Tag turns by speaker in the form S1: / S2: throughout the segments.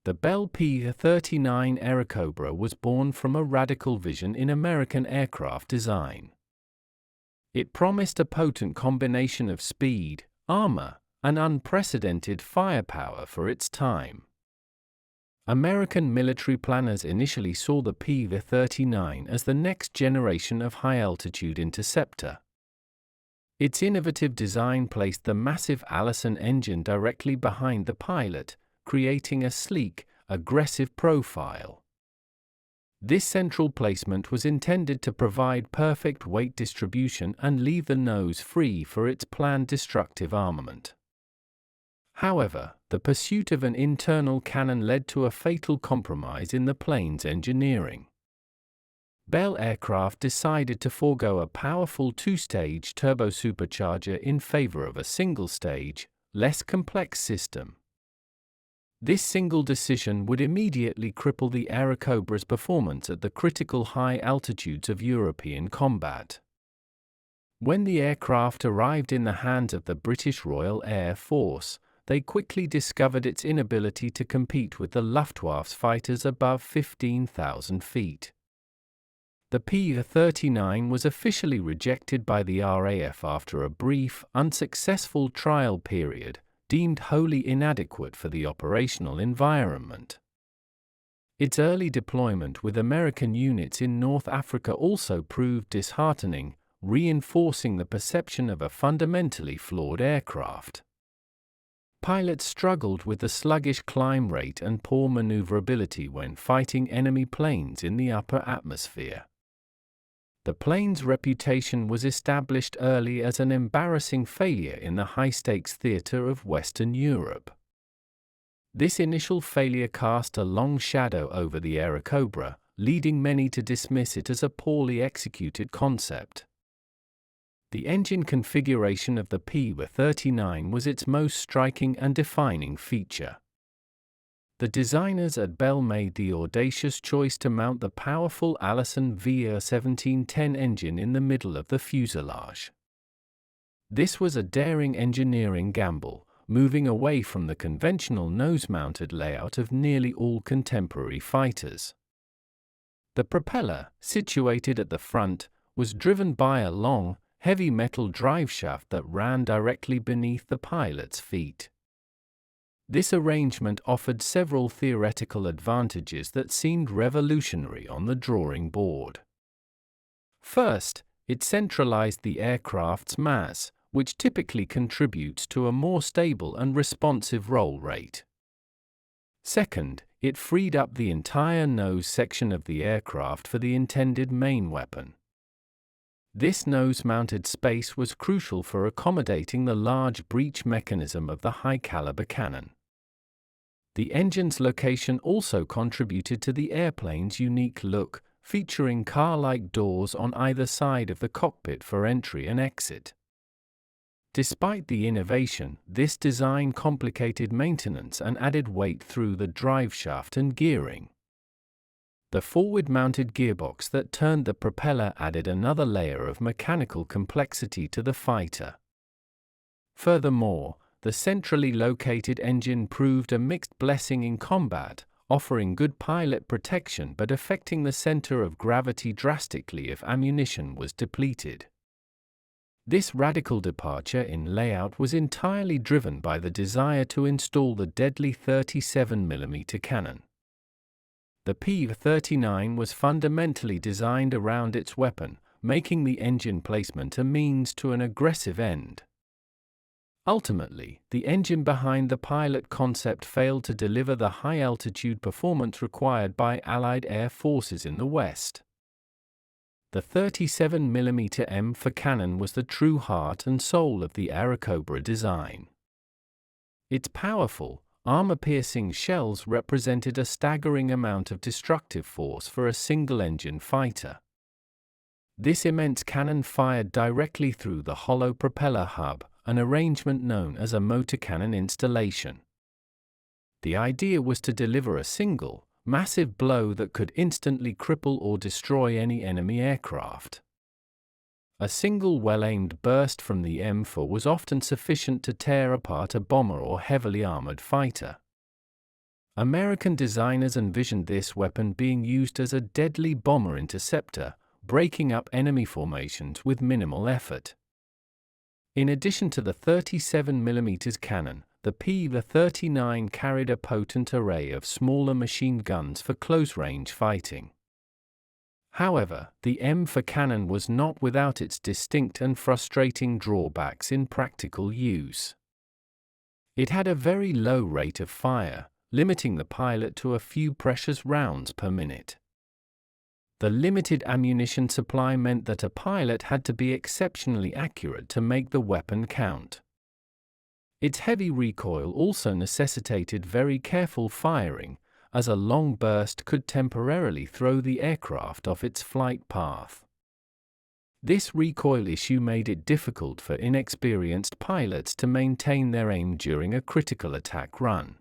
S1: The Bell P-39 Airacobra was born from a radical vision in American aircraft design. It promised a potent combination of speed, armor, and unprecedented firepower for its time. American military planners initially saw the P-39 as the next generation of high-altitude interceptor. Its innovative design placed the massive Allison engine directly behind the pilot, creating a sleek, aggressive profile. This central placement was intended to provide perfect weight distribution and leave the nose free for its planned destructive armament. However, the pursuit of an internal cannon led to a fatal compromise in the plane's engineering. Bell Aircraft decided to forego a powerful two-stage turbosupercharger in favor of a single-stage, less complex system. This single decision would immediately cripple the Airacobra's performance at the critical high altitudes of European combat. When the aircraft arrived in the hands of the British Royal Air Force, they quickly discovered its inability to compete with the Luftwaffe's fighters above 15,000 feet. The P-39 was officially rejected by the RAF after a brief, unsuccessful trial period, deemed wholly inadequate for the operational environment. Its early deployment with American units in North Africa also proved disheartening, reinforcing the perception of a fundamentally flawed aircraft. Pilots struggled with the sluggish climb rate and poor maneuverability when fighting enemy planes in the upper atmosphere. The plane's reputation was established early as an embarrassing failure in the high-stakes theater of Western Europe. This initial failure cast a long shadow over the Airacobra, leading many to dismiss it as a poorly executed concept. The engine configuration of the P-39 was its most striking and defining feature. The designers at Bell made the audacious choice to mount the powerful Allison VR-1710 engine in the middle of the fuselage. This was a daring engineering gamble, moving away from the conventional nose-mounted layout of nearly all contemporary fighters. The propeller, situated at the front, was driven by a long, heavy metal driveshaft that ran directly beneath the pilot's feet. This arrangement offered several theoretical advantages that seemed revolutionary on the drawing board. First, it centralized the aircraft's mass, which typically contributes to a more stable and responsive roll rate. Second, it freed up the entire nose section of the aircraft for the intended main weapon. This nose-mounted space was crucial for accommodating the large breech mechanism of the high-caliber cannon. The engine's location also contributed to the airplane's unique look, featuring car-like doors on either side of the cockpit for entry and exit. Despite the innovation, this design complicated maintenance and added weight through the driveshaft and gearing. The forward-mounted gearbox that turned the propeller added another layer of mechanical complexity to the fighter. Furthermore, the centrally located engine proved a mixed blessing in combat, offering good pilot protection but affecting the center of gravity drastically if ammunition was depleted. This radical departure in layout was entirely driven by the desire to install the deadly 37mm cannon. The P-39 was fundamentally designed around its weapon, making the engine placement a means to an aggressive end. Ultimately, the engine behind the pilot concept failed to deliver the high-altitude performance required by Allied air forces in the West. The 37mm M for cannon was the true heart and soul of the Airacobra design. Its powerful, armor-piercing shells represented a staggering amount of destructive force for a single-engine fighter. This immense cannon fired directly through the hollow propeller hub, an arrangement known as a motor cannon installation. The idea was to deliver a single, massive blow that could instantly cripple or destroy any enemy aircraft. A single well-aimed burst from the M4 was often sufficient to tear apart a bomber or heavily armored fighter. American designers envisioned this weapon being used as a deadly bomber interceptor, breaking up enemy formations with minimal effort. In addition to the 37mm cannon, the P-39 carried a potent array of smaller machine guns for close-range fighting. However, the M4 cannon was not without its distinct and frustrating drawbacks in practical use. It had a very low rate of fire, limiting the pilot to a few precious rounds per minute. The limited ammunition supply meant that a pilot had to be exceptionally accurate to make the weapon count. Its heavy recoil also necessitated very careful firing, as a long burst could temporarily throw the aircraft off its flight path. This recoil issue made it difficult for inexperienced pilots to maintain their aim during a critical attack run.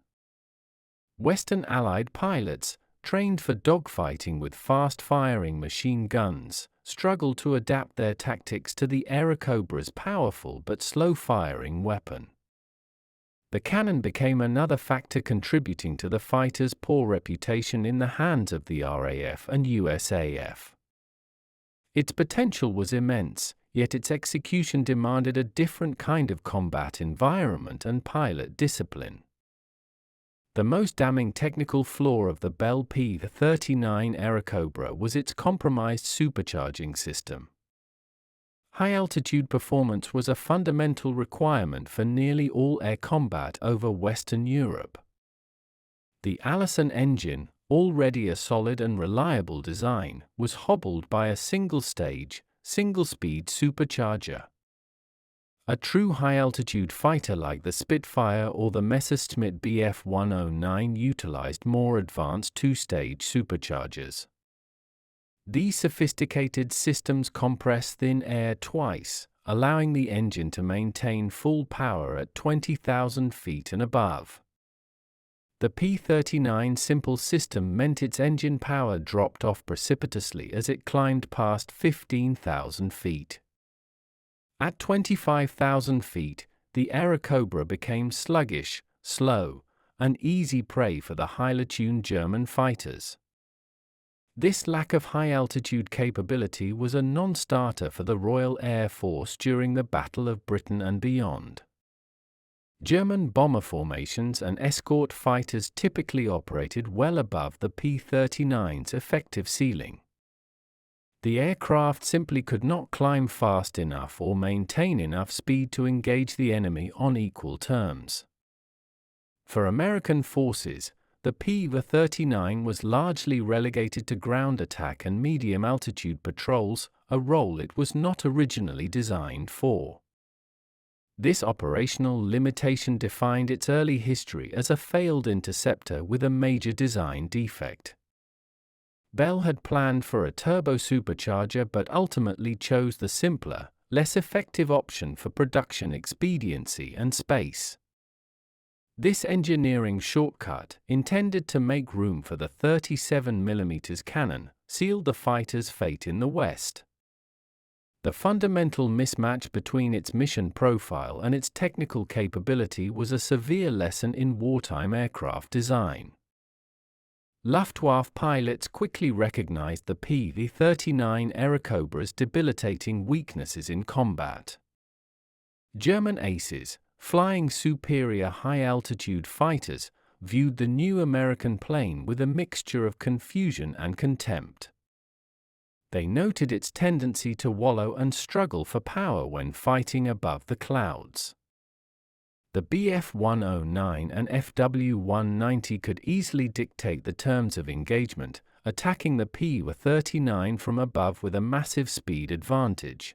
S1: Western Allied pilots, trained for dogfighting with fast-firing machine guns, struggled to adapt their tactics to the Airacobra's powerful but slow-firing weapon. The cannon became another factor contributing to the fighter's poor reputation in the hands of the RAF and USAF. Its potential was immense, yet its execution demanded a different kind of combat environment and pilot discipline. The most damning technical flaw of the Bell P-39 Airacobra was its compromised supercharging system. High-altitude performance was a fundamental requirement for nearly all air combat over Western Europe. The Allison engine, already a solid and reliable design, was hobbled by a single-stage, single-speed supercharger. A true high-altitude fighter like the Spitfire or the Messerschmitt Bf 109 utilized more advanced two-stage superchargers. These sophisticated systems compress thin air twice, allowing the engine to maintain full power at 20,000 feet and above. The P-39 simple system meant its engine power dropped off precipitously as it climbed past 15,000 feet. At 25,000 feet, the Airacobra became sluggish, slow, and easy prey for the highly tuned German fighters. This lack of high-altitude capability was a non-starter for the Royal Air Force during the Battle of Britain and beyond. German bomber formations and escort fighters typically operated well above the P-39's effective ceiling. The aircraft simply could not climb fast enough or maintain enough speed to engage the enemy on equal terms. For American forces, the P-39 was largely relegated to ground attack and medium-altitude patrols, a role it was not originally designed for. This operational limitation defined its early history as a failed interceptor with a major design defect. Bell had planned for a turbo supercharger but ultimately chose the simpler, less effective option for production expediency and space. This engineering shortcut, intended to make room for the 37mm cannon, sealed the fighter's fate in the West. The fundamental mismatch between its mission profile and its technical capability was a severe lesson in wartime aircraft design. Luftwaffe pilots quickly recognized the P-39 Airacobra's debilitating weaknesses in combat. German aces, flying superior high-altitude fighters, viewed the new American plane with a mixture of confusion and contempt. They noted its tendency to wallow and struggle for power when fighting above the clouds. The Bf 109 and FW 190 could easily dictate the terms of engagement, attacking the P-39 from above with a massive speed advantage.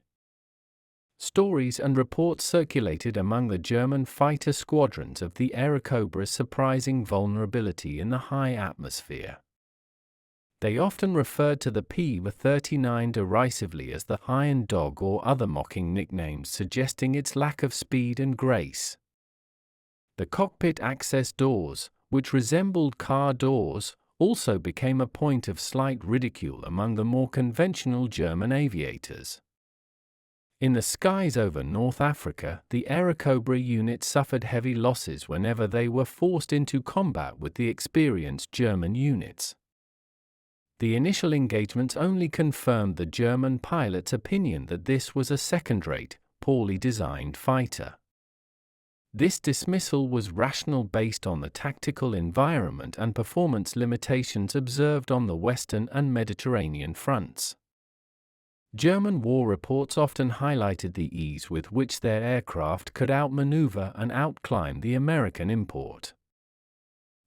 S1: Stories and reports circulated among the German fighter squadrons of the Airacobra's surprising vulnerability in the high atmosphere. They often referred to the P-39 derisively as the Iron Dog or other mocking nicknames suggesting its lack of speed and grace. The cockpit access doors, which resembled car doors, also became a point of slight ridicule among the more conventional German aviators. In the skies over North Africa, the Airacobra unit suffered heavy losses whenever they were forced into combat with the experienced German units. The initial engagements only confirmed the German pilots' opinion that this was a second-rate, poorly designed fighter. This dismissal was rational based on the tactical environment and performance limitations observed on the Western and Mediterranean fronts. German war reports often highlighted the ease with which their aircraft could outmaneuver and outclimb the American import.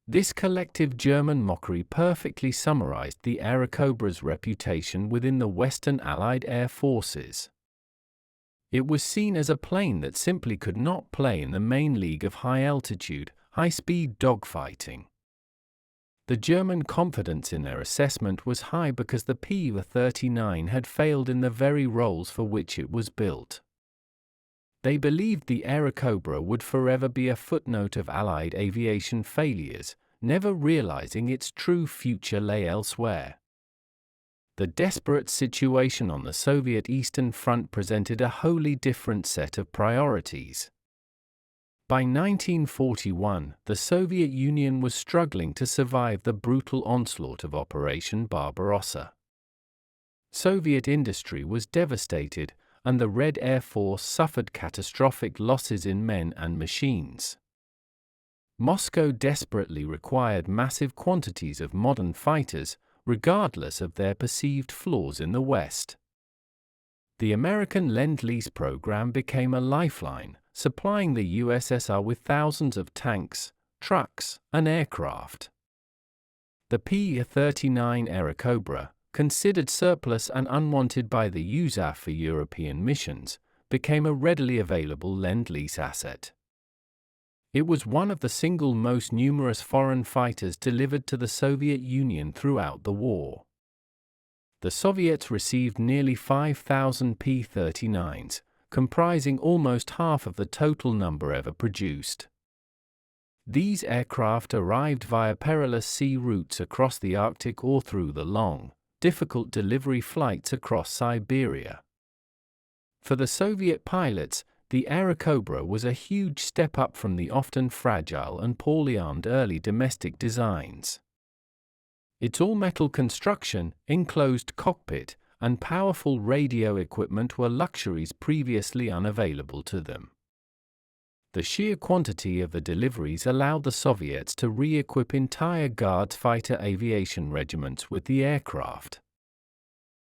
S1: This collective German mockery perfectly summarized the Airacobra's reputation within the Western Allied air forces. It was seen as a plane that simply could not play in the main league of high-altitude, high-speed dogfighting. The German confidence in their assessment was high because the P-39 had failed in the very roles for which it was built. They believed the Airacobra would forever be a footnote of Allied aviation failures, never realizing its true future lay elsewhere. The desperate situation on the Soviet Eastern Front presented a wholly different set of priorities. By 1941, the Soviet Union was struggling to survive the brutal onslaught of Operation Barbarossa. Soviet industry was devastated, and the Red Air Force suffered catastrophic losses in men and machines. Moscow desperately required massive quantities of modern fighters, regardless of their perceived flaws in the West. The American Lend-Lease program became a lifeline, supplying the USSR with thousands of tanks, trucks, and aircraft. The P-39 Airacobra, considered surplus and unwanted by the USAF for European missions, became a readily available Lend-Lease asset. It was one of the single most numerous foreign fighters delivered to the Soviet Union throughout the war. The Soviets received nearly 5,000 P-39s, comprising almost half of the total number ever produced. These aircraft arrived via perilous sea routes across the Arctic or through the long, difficult delivery flights across Siberia. For the Soviet pilots, the Airacobra was a huge step up from the often fragile and poorly armed early domestic designs. Its all-metal construction, enclosed cockpit, and powerful radio equipment were luxuries previously unavailable to them. The sheer quantity of the deliveries allowed the Soviets to re-equip entire Guards fighter aviation regiments with the aircraft.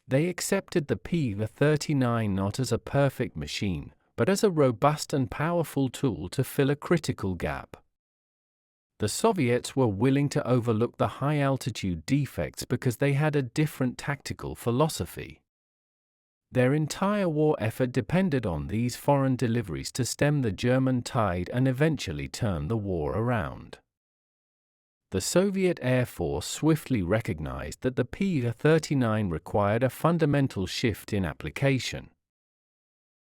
S1: They accepted the P-39 not as a perfect machine, but as a robust and powerful tool to fill a critical gap. The Soviets were willing to overlook the high-altitude defects because they had a different tactical philosophy. Their entire war effort depended on these foreign deliveries to stem the German tide and eventually turn the war around. The Soviet Air Force swiftly recognized that the P-39 required a fundamental shift in application.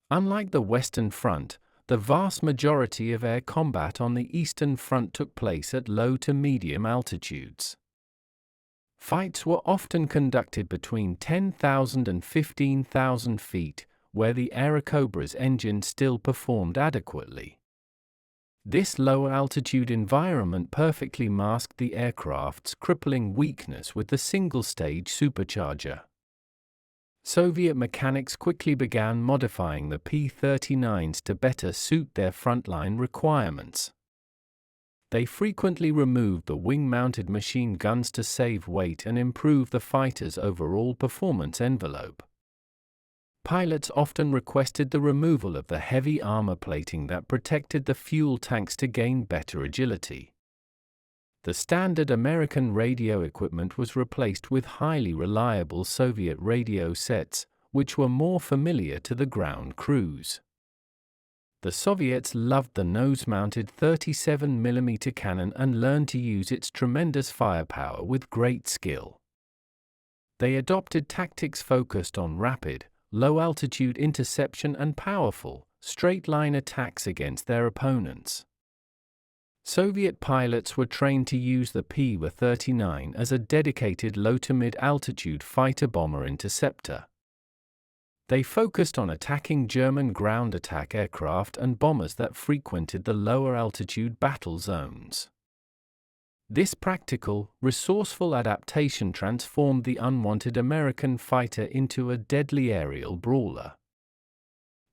S1: Unlike the Western Front, the vast majority of air combat on the Eastern Front took place at low to medium altitudes. Fights were often conducted between 10,000 and 15,000 feet, where the Airacobra's engine still performed adequately. This low-altitude environment perfectly masked the aircraft's crippling weakness with the single-stage supercharger. Soviet mechanics quickly began modifying the P-39s to better suit their frontline requirements. They frequently removed the wing-mounted machine guns to save weight and improve the fighter's overall performance envelope. Pilots often requested the removal of the heavy armor plating that protected the fuel tanks to gain better agility. The standard American radio equipment was replaced with highly reliable Soviet radio sets, which were more familiar to the ground crews. The Soviets loved the nose-mounted 37mm cannon and learned to use its tremendous firepower with great skill. They adopted tactics focused on rapid, low-altitude interception and powerful, straight-line attacks against their opponents. Soviet pilots were trained to use the P-39 as a dedicated low to mid-altitude fighter-bomber interceptor. They focused on attacking German ground attack aircraft and bombers that frequented the lower altitude battle zones. This practical, resourceful adaptation transformed the unwanted American fighter into a deadly aerial brawler.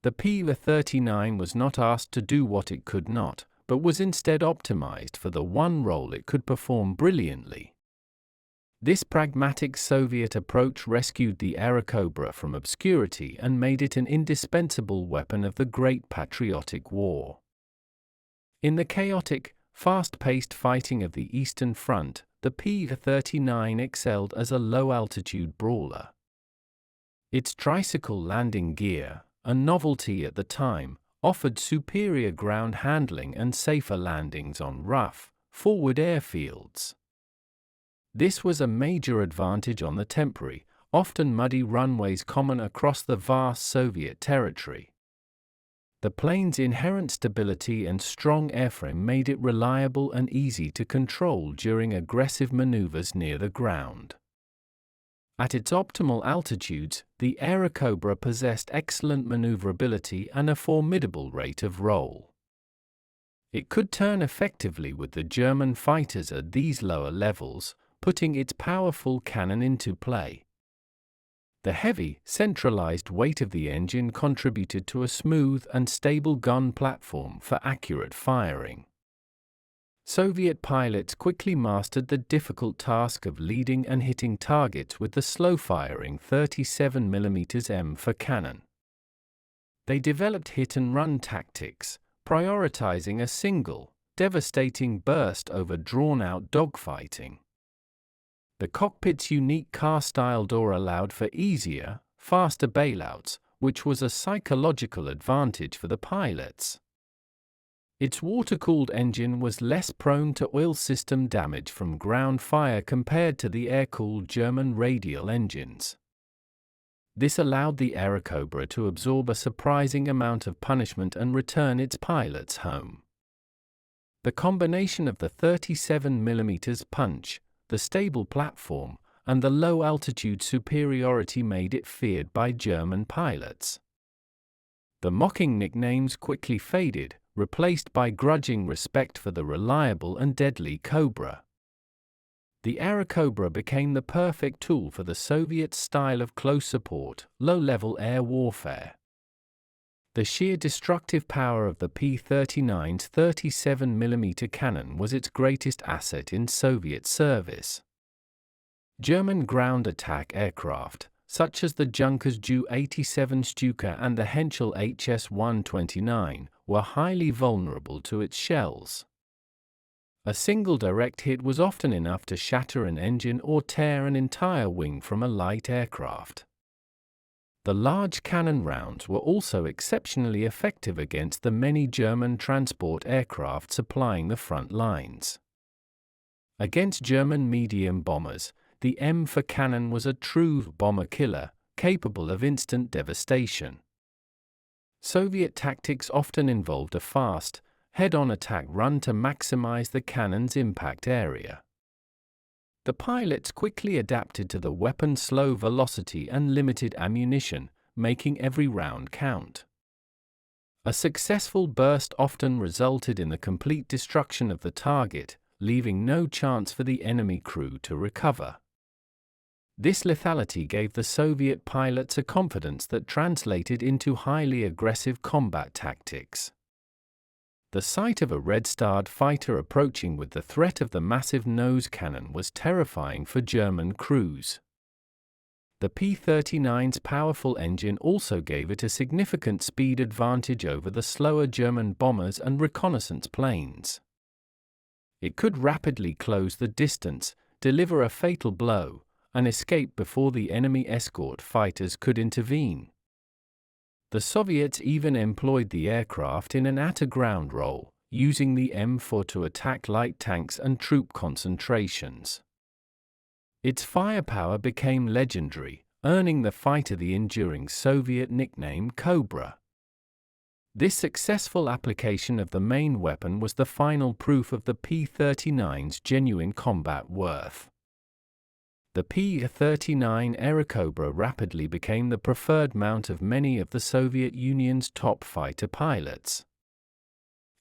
S1: The P-39 was not asked to do what it could not, but was instead optimized for the one role it could perform brilliantly. This pragmatic Soviet approach rescued the Airacobra from obscurity and made it an indispensable weapon of the Great Patriotic War. In the chaotic, fast-paced fighting of the Eastern Front, the P-39 excelled as a low-altitude brawler. Its tricycle landing gear, a novelty at the time, offered superior ground handling and safer landings on rough, forward airfields. This was a major advantage on the temporary, often muddy runways common across the vast Soviet territory. The plane's inherent stability and strong airframe made it reliable and easy to control during aggressive maneuvers near the ground. At its optimal altitudes, the Airacobra possessed excellent maneuverability and a formidable rate of roll. It could turn effectively with the German fighters at these lower levels, putting its powerful cannon into play. The heavy, centralized weight of the engine contributed to a smooth and stable gun platform for accurate firing. Soviet pilots quickly mastered the difficult task of leading and hitting targets with the slow-firing 37mm M for cannon. They developed hit-and-run tactics, prioritizing a single, devastating burst over drawn-out dogfighting. The cockpit's unique car-style door allowed for easier, faster bailouts, which was a psychological advantage for the pilots. Its water-cooled engine was less prone to oil system damage from ground fire compared to the air-cooled German radial engines. This allowed the Airacobra to absorb a surprising amount of punishment and return its pilots home. The combination of the 37mm punch, the stable platform, and the low-altitude superiority made it feared by German pilots. The mocking nicknames quickly faded, replaced by grudging respect for the reliable and deadly Cobra. The Airacobra became the perfect tool for the Soviet style of close support, low-level air warfare. The sheer destructive power of the P-39's 37mm cannon was its greatest asset in Soviet service. German ground attack aircraft, such as the Junkers Ju-87 Stuka and the Henschel HS-129, were highly vulnerable to its shells. A single direct hit was often enough to shatter an engine or tear an entire wing from a light aircraft. The large cannon rounds were also exceptionally effective against the many German transport aircraft supplying the front lines. Against German medium bombers, the M for cannon was a true bomber killer, capable of instant devastation. Soviet tactics often involved a fast, head-on attack run to maximize the cannon's impact area. The pilots quickly adapted to the weapon's slow velocity and limited ammunition, making every round count. A successful burst often resulted in the complete destruction of the target, leaving no chance for the enemy crew to recover. This lethality gave the Soviet pilots a confidence that translated into highly aggressive combat tactics. The sight of a red-starred fighter approaching with the threat of the massive nose cannon was terrifying for German crews. The P-39's powerful engine also gave it a significant speed advantage over the slower German bombers and reconnaissance planes. It could rapidly close the distance, deliver a fatal blow, and escape before the enemy escort fighters could intervene. The Soviets even employed the aircraft in an at-a-ground role, using the M4 to attack light tanks and troop concentrations. Its firepower became legendary, earning the fighter the enduring Soviet nickname Cobra. This successful application of the main weapon was the final proof of the P-39's genuine combat worth. The P-39 Airacobra rapidly became the preferred mount of many of the Soviet Union's top fighter pilots.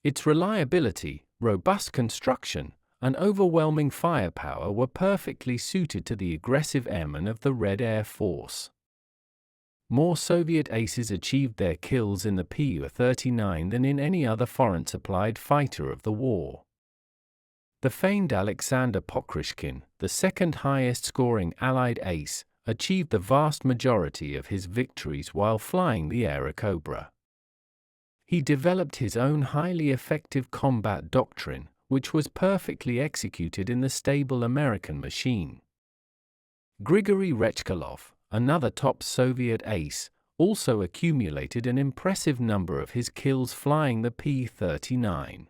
S1: Its reliability, robust construction, and overwhelming firepower were perfectly suited to the aggressive airmen of the Red Air Force. More Soviet aces achieved their kills in the Pu-39 than in any other foreign-supplied fighter of the war. The famed Alexander Pokryshkin, the second highest-scoring Allied ace, achieved the vast majority of his victories while flying the Airacobra. He developed his own highly effective combat doctrine, which was perfectly executed in the stable American machine. Grigory Rechkalov, another top Soviet ace, also accumulated an impressive number of his kills flying the P-39.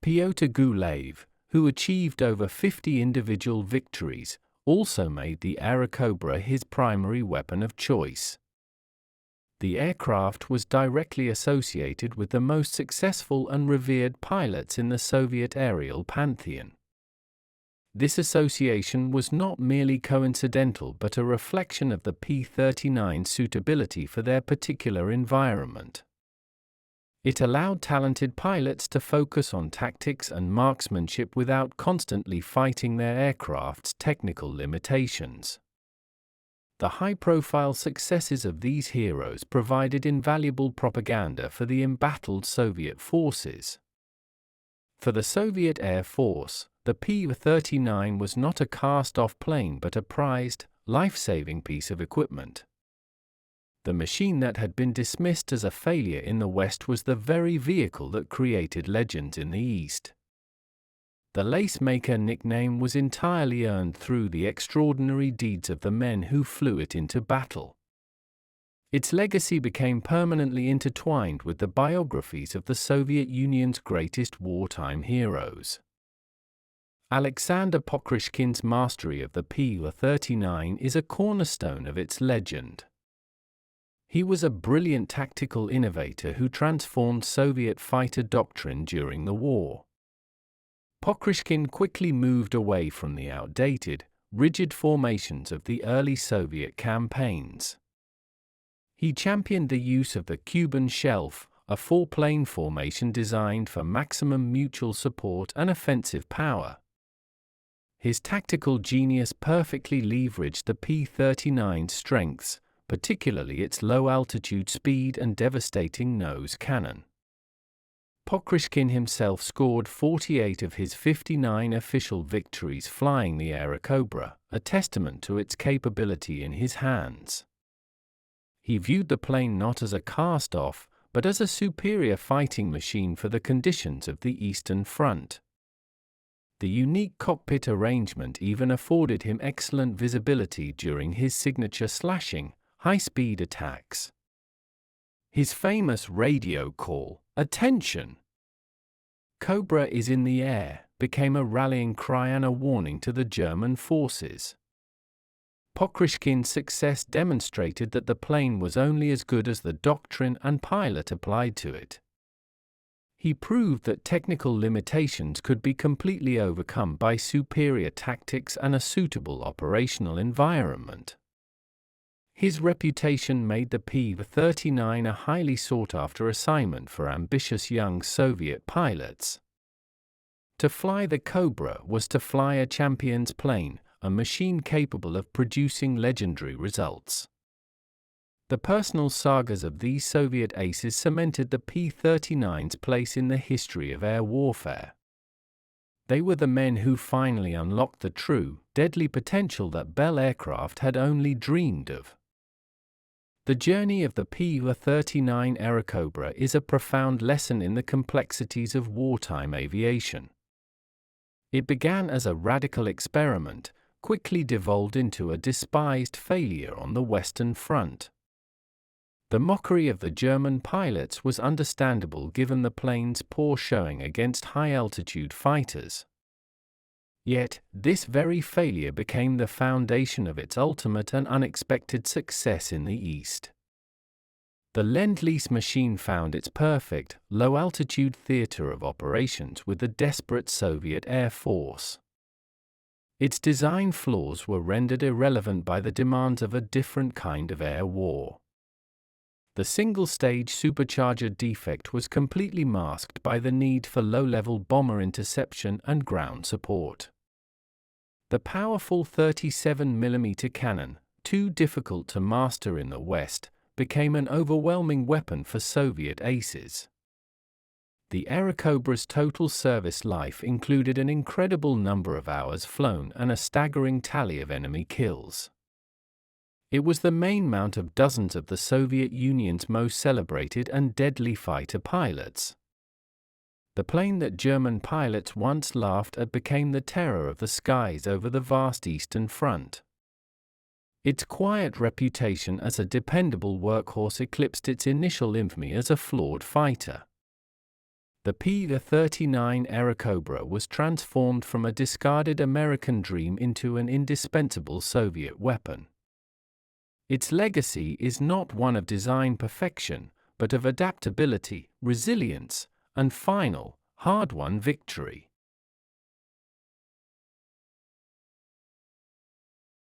S1: Pyotr Gulev, who achieved over 50 individual victories, also made the Airacobra his primary weapon of choice. The aircraft was directly associated with the most successful and revered pilots in the Soviet aerial pantheon. This association was not merely coincidental but a reflection of the P-39's suitability for their particular environment. It allowed talented pilots to focus on tactics and marksmanship without constantly fighting their aircraft's technical limitations. The high-profile successes of these heroes provided invaluable propaganda for the embattled Soviet forces. For the Soviet Air Force, the P-39 was not a cast-off plane but a prized, life-saving piece of equipment. The machine that had been dismissed as a failure in the West was the very vehicle that created legends in the East. The lace-maker nickname was entirely earned through the extraordinary deeds of the men who flew it into battle. Its legacy became permanently intertwined with the biographies of the Soviet Union's greatest wartime heroes. Alexander Pokryshkin's mastery of the Pu-39 is a cornerstone of its legend. He was a brilliant tactical innovator who transformed Soviet fighter doctrine during the war. Pokryshkin quickly moved away from the outdated, rigid formations of the early Soviet campaigns. He championed the use of the Cuban shelf, a four-plane formation designed for maximum mutual support and offensive power. His tactical genius perfectly leveraged the P-39's strengths, particularly its low-altitude speed and devastating nose cannon. Pokryshkin himself scored 48 of his 59 official victories flying the Airacobra, a testament to its capability in his hands. He viewed the plane not as a cast-off, but as a superior fighting machine for the conditions of the Eastern Front. The unique cockpit arrangement even afforded him excellent visibility during his signature slashing, high-speed attacks. His famous radio call, "Attention! Cobra is in the air," became a rallying cry and a warning to the German forces. Pokryshkin's success demonstrated that the plane was only as good as the doctrine and pilot applied to it. He proved that technical limitations could be completely overcome by superior tactics and a suitable operational environment. His reputation made the P-39 a highly sought-after assignment for ambitious young Soviet pilots. To fly the Cobra was to fly a champion's plane, a machine capable of producing legendary results. The personal sagas of these Soviet aces cemented the P-39's place in the history of air warfare. They were the men who finally unlocked the true, deadly potential that Bell aircraft had only dreamed of. The journey of the Pu-39 Airacobra is a profound lesson in the complexities of wartime aviation. It began as a radical experiment, quickly devolved into a despised failure on the Western Front. The mockery of the German pilots was understandable given the plane's poor showing against high-altitude fighters. Yet, this very failure became the foundation of its ultimate and unexpected success in the East. The Lend-Lease machine found its perfect, low-altitude theater of operations with the desperate Soviet Air Force. Its design flaws were rendered irrelevant by the demands of a different kind of air war. The single-stage supercharger defect was completely masked by the need for low-level bomber interception and ground support. The powerful 37mm cannon, too difficult to master in the West, became an overwhelming weapon for Soviet aces. The Airacobra's total service life included an incredible number of hours flown and a staggering tally of enemy kills. It was the main mount of dozens of the Soviet Union's most celebrated and deadly fighter pilots. The plane that German pilots once laughed at became the terror of the skies over the vast Eastern Front. Its quiet reputation as a dependable workhorse eclipsed its initial infamy as a flawed fighter. The P-39 Airacobra was transformed from a discarded American dream into an indispensable Soviet weapon. Its legacy is not one of design perfection, but of adaptability, resilience, and final, hard-won victory.